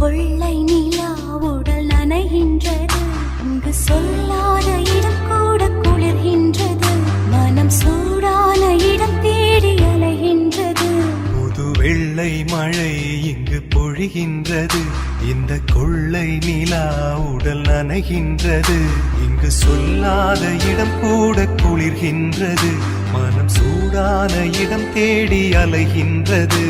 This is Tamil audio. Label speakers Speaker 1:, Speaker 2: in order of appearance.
Speaker 1: கொள்ளை நிலா உடல் நனைகின்றது, இங்கு சொல்லாத இடம் கூட குளிர்கின்றது, மனம் சூடான இடம் தேடி அலைகின்றது.
Speaker 2: புது வெள்ளை மழை இங்கு பொழிகின்றது, இந்த கொள்ளை நிலா உடல் நனைகின்றது, இங்கு சொல்லாத இடம் கூட குளிர்கின்றது, மனம் சூடான இடம் தேடி அலைகின்றது.